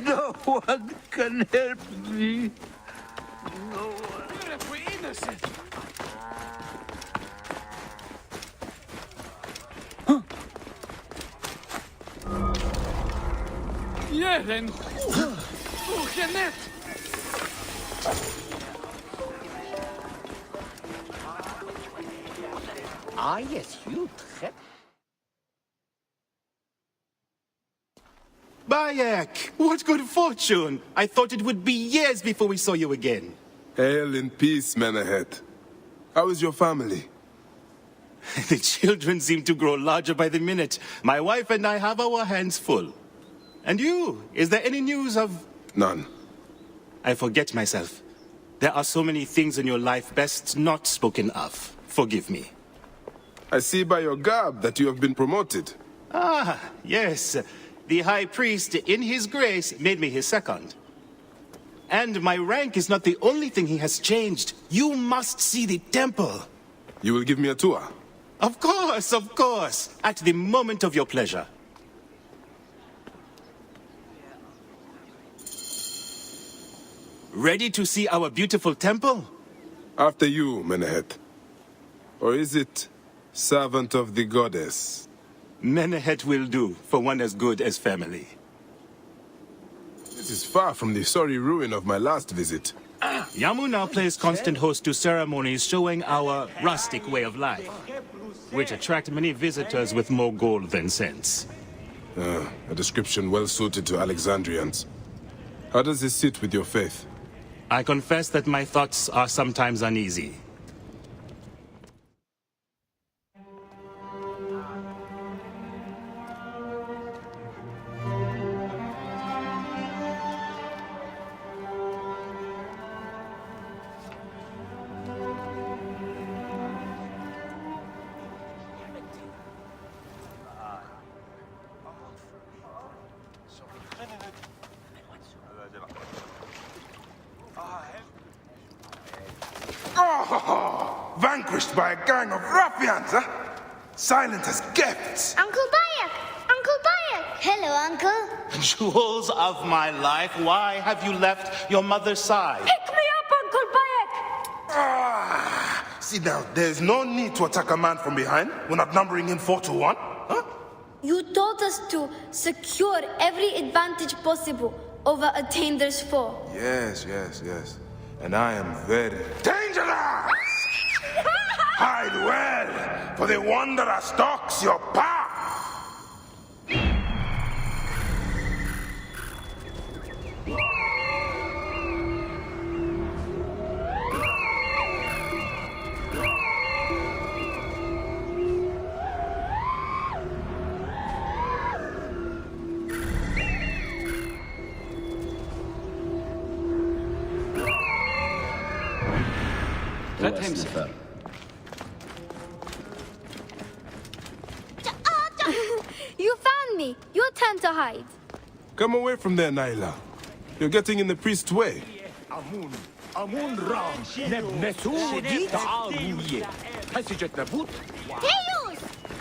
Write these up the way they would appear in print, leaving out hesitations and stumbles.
No one can help me. No one. We're innocent. Jeren, hoe net? Ah, yes, you. Bayek, what good fortune! I thought it would be years before we saw you again. Hail in peace, Menahet. How is your family? The children seem to grow larger by the minute. My wife and I have our hands full. And you, is there any news of... None. I forget myself. There are so many things in your life best not spoken of. Forgive me. I see by your garb that you have been promoted. Ah, yes. The High Priest, in his grace, made me his second. And my rank is not the only thing he has changed. You must see the temple. You will give me a tour? Of course, of course. At the moment of your pleasure. Ready to see our beautiful temple? After you, Menahet. Or is it servant of the goddess? Menahet will do for one as good as family. This is far from the sorry ruin of my last visit. Yamu now plays constant host to ceremonies showing our rustic way of life, which attract many visitors with more gold than sense. A description well suited to Alexandrians. How does this sit with your faith? I confess that my thoughts are sometimes uneasy. vanquished by a gang of ruffians, huh? Silent as gifts. Uncle Bayek! Uncle Bayek! Hello, Uncle. Jewels of my life, why have you left your mother's side? Pick me up, Uncle Bayek! Ah, sit down. There's no need to attack a man from behind. We're not numbering him 4-1, huh? You taught us to secure every advantage possible over Attender's foe. Yes. And I am very dangerous! Hide well, for the wanderer stalks your path! Let him sit. You found me. Your turn to hide. Come away from there, Naila. You're getting in the priest's way. Deus!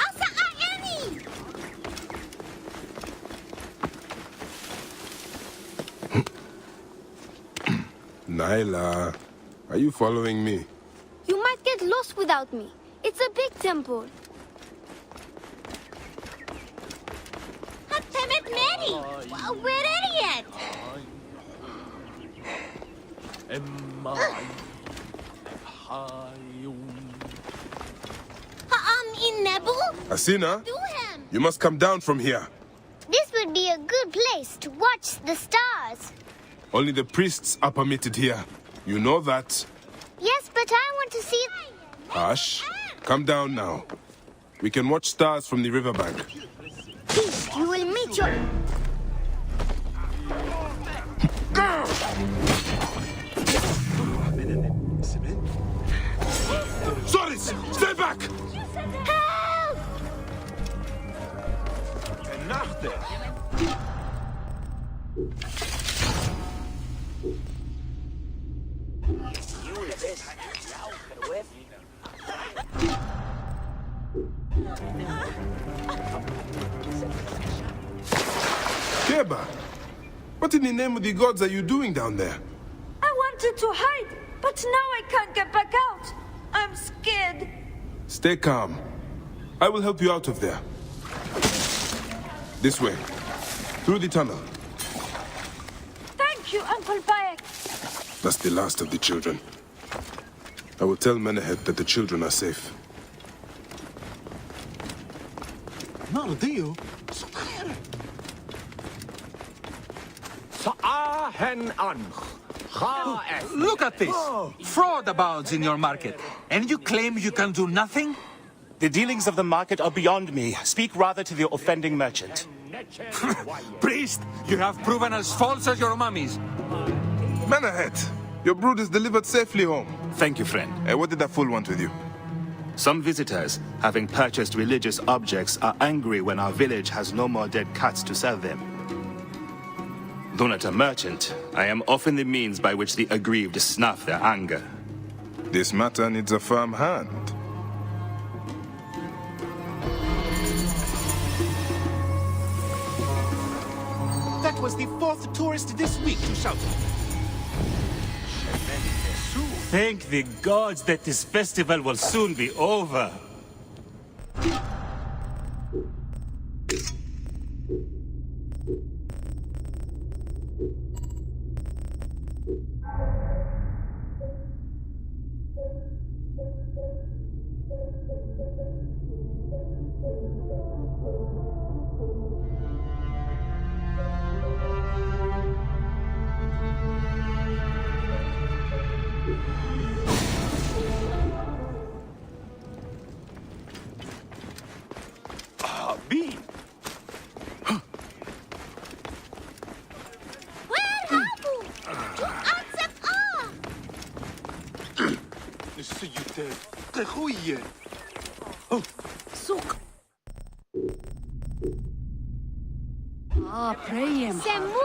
Asa Aeni! Naila, are you following me? You might get lost without me. It's a big temple. Temet Mary! We're idiot! In Nebu? Asina, Do him! you must come down from here. This would be a good place to watch the stars. Only the priests are permitted here. You know that. Yes, but I want to see... Hush. Come down now. We can watch stars from the riverbank. Peace, you will meet your... Soris, stay back! Help! Keba, what in the name of the gods are you doing down there? I wanted to hide, but now I can't get back out. I'm scared. Stay calm. I will help you out of there. This way. Through the tunnel. Thank you, Uncle Bayek. That's the last of the children. I will tell Menehet that the children are safe. Look at this. Fraud abounds in your market. And you claim you can do nothing? The dealings of the market are beyond me. Speak rather to the offending merchant. Priest, you have proven as false as your mummies. Menehet, your brood is delivered safely home. Thank you, friend. What did that fool want with you? Some visitors, having purchased religious objects, are angry when our village has no more dead cats to sell them. Though not a merchant, I am often the means by which the aggrieved snuff their anger. This matter needs a firm hand. That was the 4th tourist this week to shout. Thank the gods that this festival will soon be over. Semu!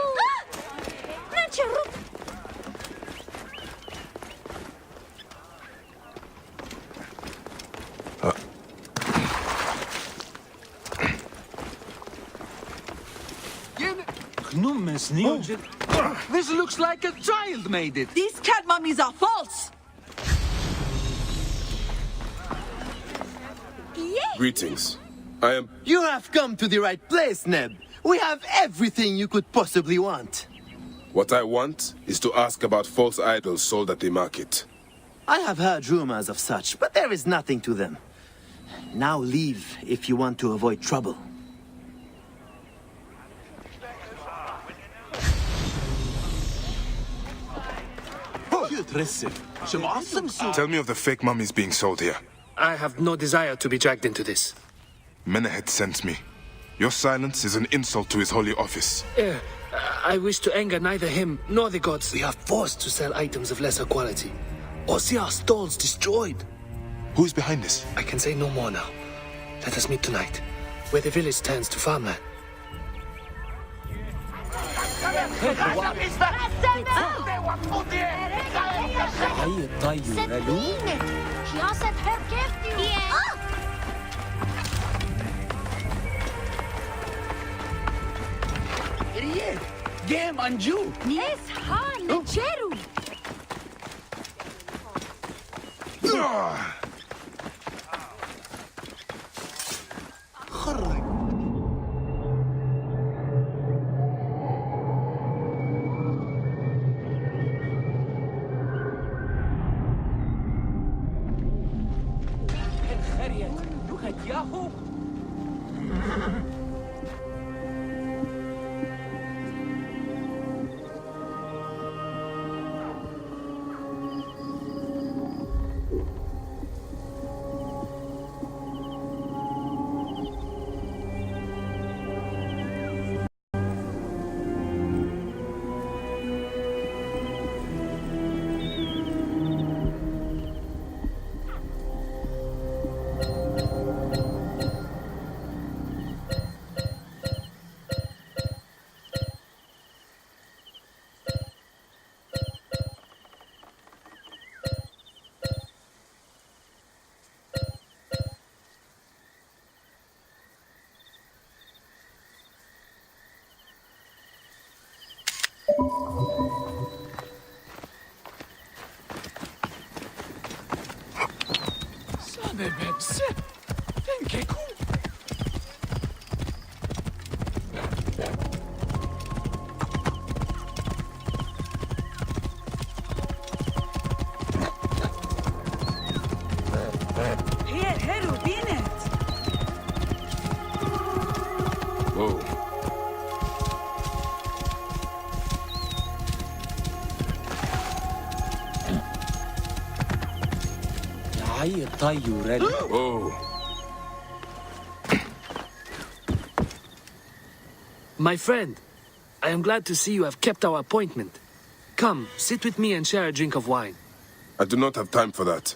This looks like a child made it. These cat mummies are false! Greetings. I am... You have come to the right place, Neb. We have everything you could possibly want. What I want is to ask about false idols sold at the market. I have heard rumors of such, but there is nothing to them. Now leave if you want to avoid trouble. Tell me of the fake mummies being sold here. I have no desire to be dragged into this. Menehet sent me. Your silence is an insult to his holy office. I wish to anger neither him nor the gods. We are forced to sell items of lesser quality, or see our stalls destroyed. Who is behind this? I can say no more now. Let us meet tonight, where the village turns to farmland. Game Anju. Whoa. Whoa. My friend, I am glad to see you have kept our appointment. Come, sit with me and share a drink of wine. I do not have time for that.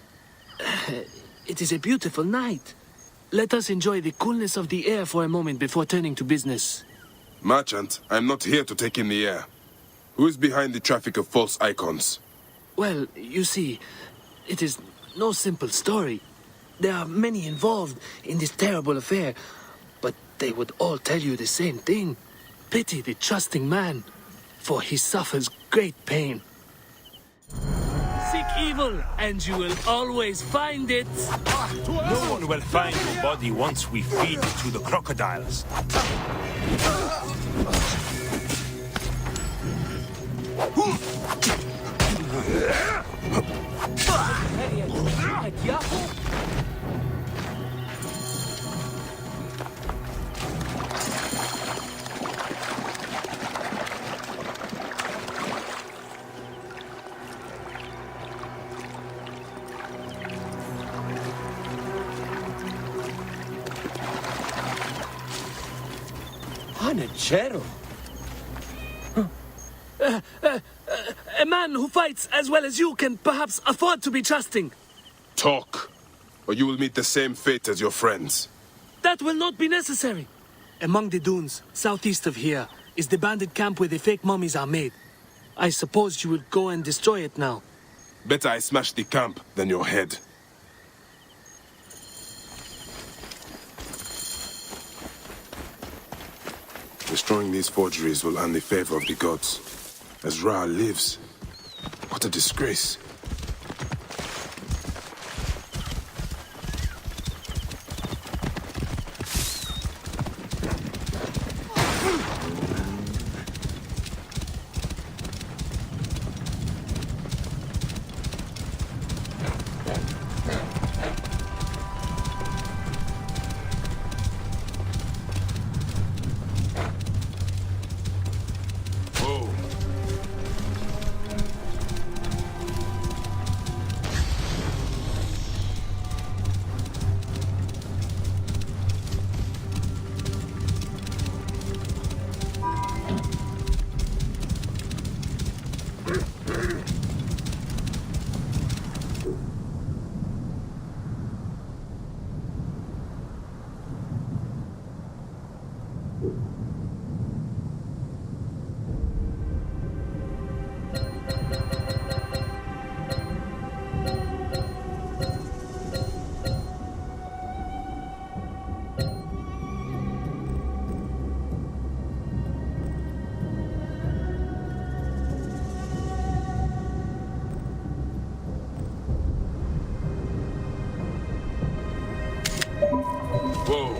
It is a beautiful night. Let us enjoy the coolness of the air for a moment before turning to business. Merchant, I am not here to take in the air. Who is behind the traffic of false icons? Well, you see, it is no simple story. There are many involved in this terrible affair, but they would all tell you the same thing. Pity the trusting man, for he suffers great pain. Seek evil, and you will always find it. No one will find your body once we feed it to the crocodiles. A man who fights as well as you can perhaps afford to be trusting. Talk, or you will meet the same fate as your friends. That will not be necessary. Among the dunes, southeast of here, is the bandit camp where the fake mummies are made. I suppose you would go and destroy it now. Better I smash the camp than your head. The Destroying these forgeries will earn the favor of the gods. As Ra lives, what a disgrace. Whoa.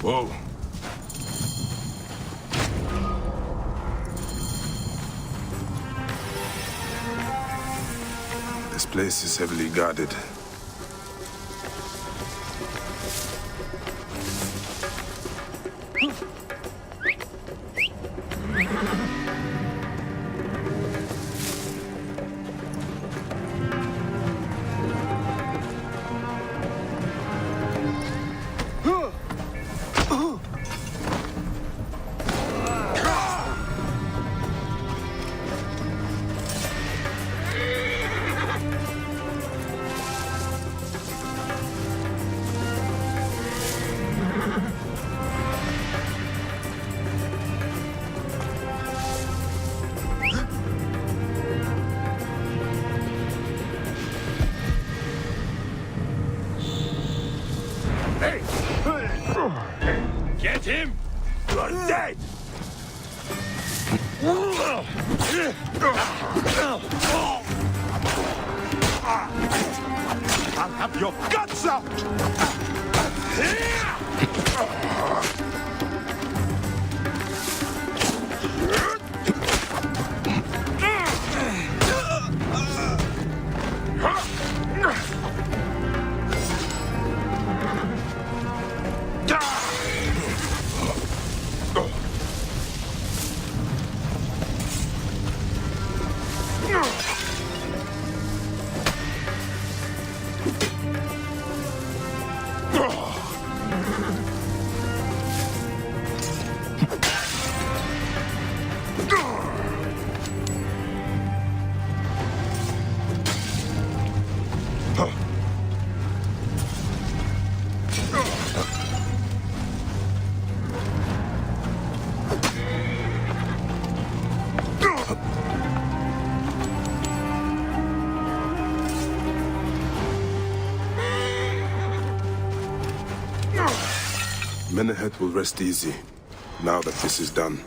Whoa. This place is heavily guarded. Get him! You're dead! I'll have your guts out! Menehet will rest easy, now that this is done.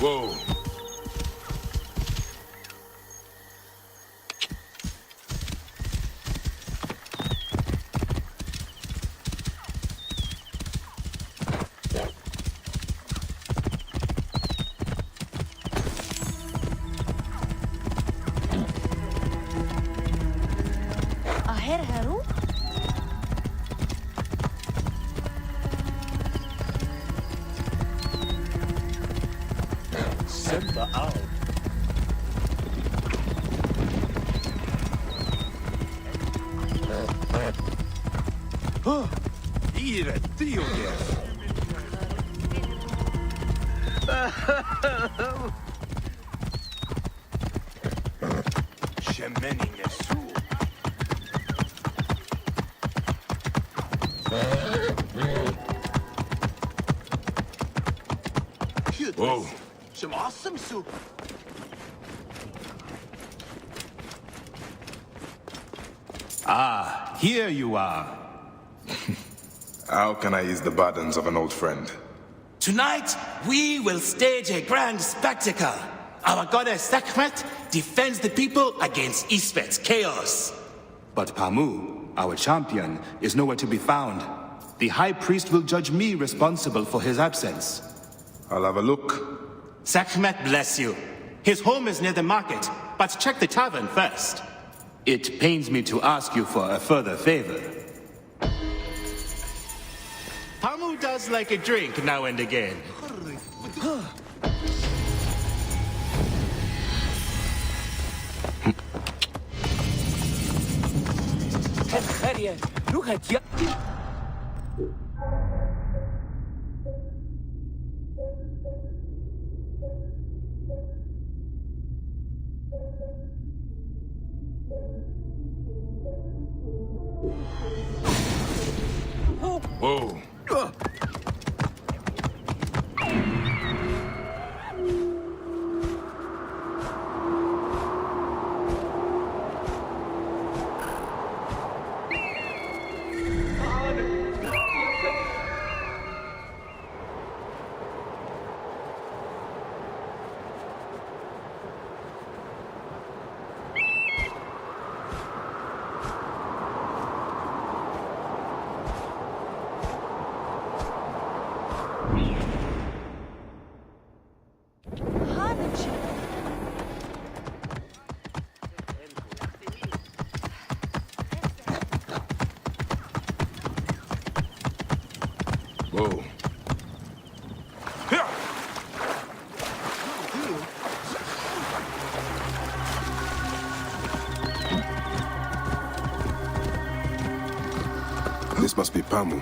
Whoa. Aher Haru? Simba out. Direttijo gdje. Shemeni nesu. Whoa. Some awesome soup. Ah, here you are. How can I ease the burdens of an old friend? Tonight, we will stage a grand spectacle. Our goddess Sekhmet defends the people against Isfet's chaos. But Pamu, our champion, is nowhere to be found. The High Priest will judge me responsible for his absence. I'll have a look. Sekhmet bless you. His home is near the market, but check the tavern first. It pains me to ask you for a further favor. Pamu does like a drink now and again. Whoa. Whoa. Here. This must be Pamu.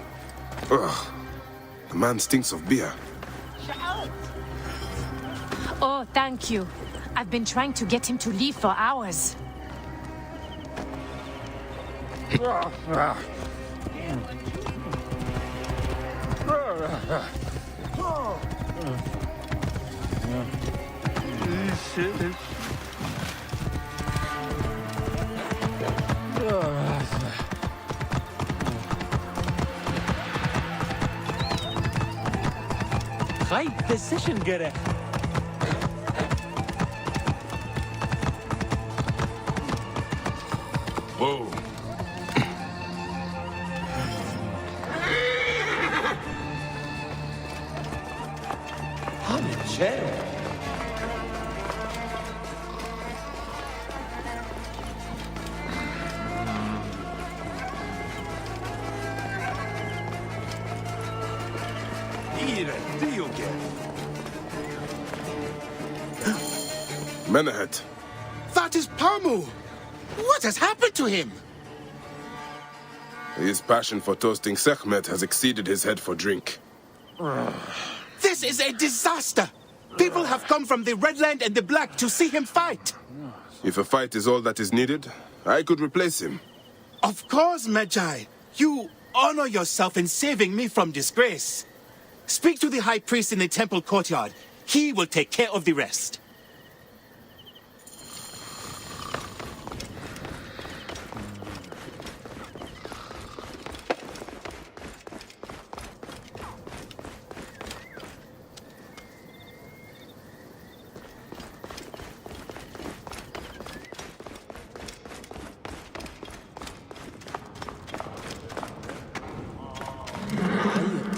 Ugh. The man stinks of beer. Oh, thank you. I've been trying to get him to leave for hours. Right decision, Gere. Whoa. Direttijo gdje. Menehet. That is Pamu! What has happened to him? His passion for toasting Sekhmet has exceeded his head for drink. This is a disaster! People have come from the Red Land and the Black to see him fight. If a fight is all that is needed, I could replace him. Of course, Magi. You honor yourself in saving me from disgrace. Speak to the High Priest in the temple courtyard. He will take care of the rest.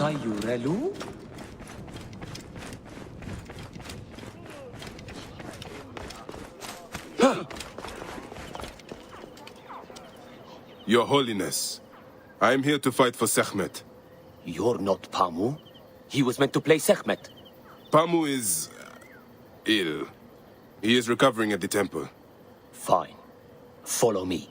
Kayurelu? Your Holiness, I am here to fight for Sekhmet. You're not Pamu. He was meant to play Sekhmet. Pamu is ill. He is recovering at the temple. Fine. Follow me.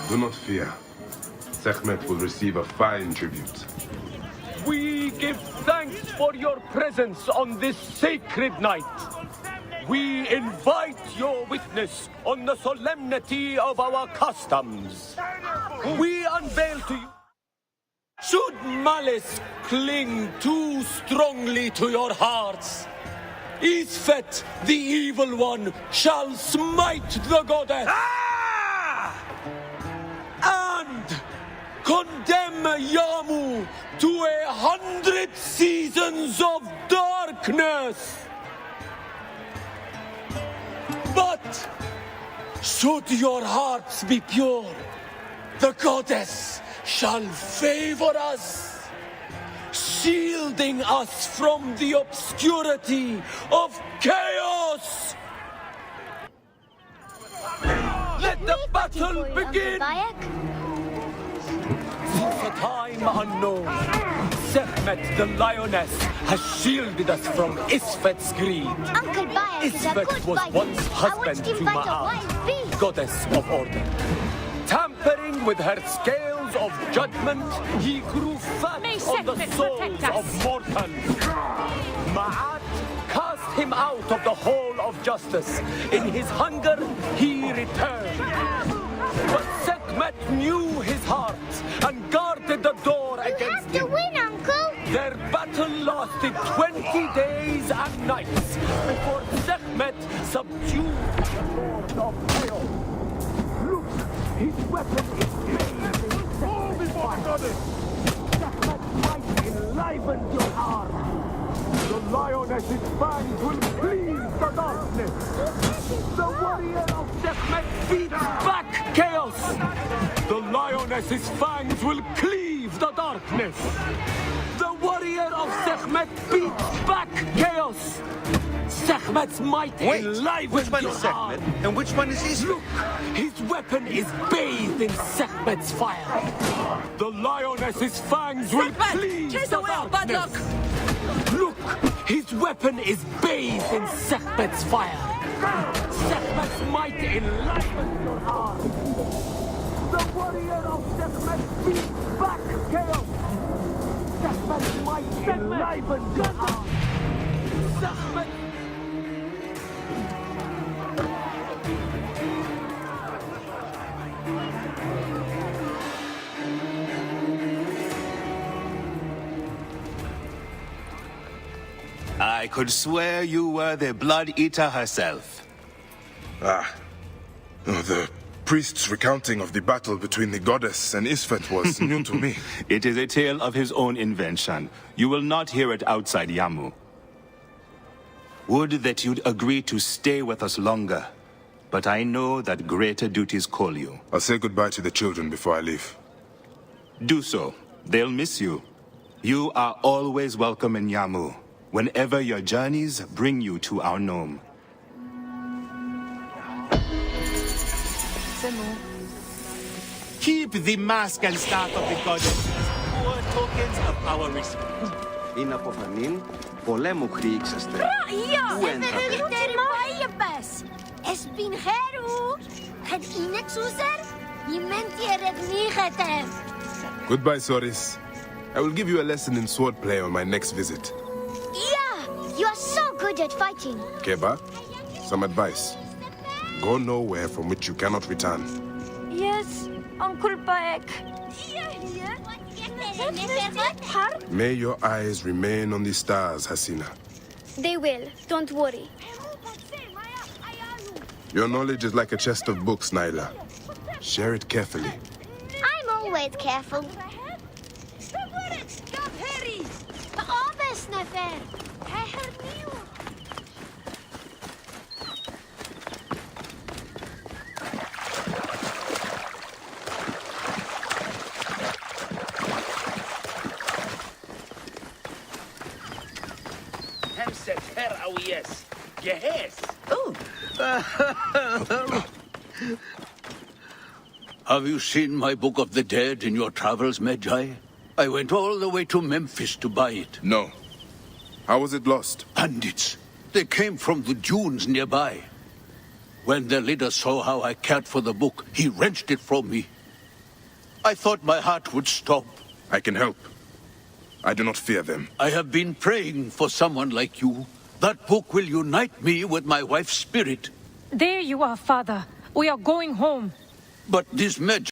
Do not fear. Sekhmet will receive a fine tribute. We give thanks for your presence on this sacred night. We invite your witness on the solemnity of our customs. We unveil to you. Should malice cling too strongly to your hearts, Isfet, the evil one, shall smite the goddess. And condemn Yamu to 100 seasons of darkness. But should your hearts be pure, the goddess shall favor us, shielding us from the obscurity of chaos. Let the battle begin! Since a time unknown, Sekhmet the lioness has shielded us from Isfet's greed. Uncle Bayek is a Isfet good was Viking. once husband I watched him to fight a Ma'at, wild beast. goddess of order. Tampering with her scales of judgment, he grew fat May on the Sekhmet souls protect us. of mortals. Ma'at cast him out of the hall of justice. In his hunger, he returned. But Sekhmet knew his heart and guarded the door You against have to him. win, Uncle. Their battle lasted 20 days and nights before Sekhmet subdued the Lord of Chaos. Look, his weapon is blazing. Sekhmet's might enlivened your heart. The lioness's fangs will cleave the darkness. The warrior of Sekhmet beats back chaos. The lioness's fangs will cleave the darkness. The warrior of Sekhmet beats back chaos. Sekhmet's might enlivens which one your is heart. Sekhmet and which one is Isfet? Look, his weapon is bathed in Sekhmet's fire. The lioness's fangs will cleave chase the away our bad darkness. Look, his weapon is bathed in Sekhmet's fire. Sekhmet's might enlivens your heart. The warrior of Sekhmet beats back chaos. Sekhmet's might enlivens your heart. Sekhmet. I could swear you were the Blood Eater herself. The priest's recounting of the battle between the goddess and Isfet was new to me. It is a tale of his own invention. You will not hear it outside Yamu. Would that you'd agree to stay with us longer, but I know that greater duties call you. I'll say goodbye to the children before I leave. Do so. They'll miss you. You are always welcome in Yamu, whenever your journeys bring you to our gnome. Keep the mask and staff of the goddess as poor tokens of our respect. Είναι αποφανήν, πολέμου χρήξαστε. Ράγια! Πού έντατε. Μάγια πες. Εσπιν χέρου. Het είναι ξούσερ. Νιμέντι ερευνήχετε. Goodbye, Soris. I will give you a lesson in swordplay on my next visit. Yeah, you are so good at fighting. Keba, some advice. Go nowhere from which you cannot return. Yes, Uncle Bayek. May your eyes remain on the stars, Hasina. They will, don't worry. Your knowledge is like a chest of books, Naila. Share it carefully. I'm tread careful. Have you seen my Book of the Dead in your travels, Magi? I went all the way to Memphis to buy it. No. How was it lost? Bandits. They came from the dunes nearby. When their leader saw how I cared for the book, he wrenched it from me. I thought my heart would stop. I can help. I do not fear them. I have been praying for someone like you. That book will unite me with my wife's spirit. There you are, Father. We are going home. But this Magi...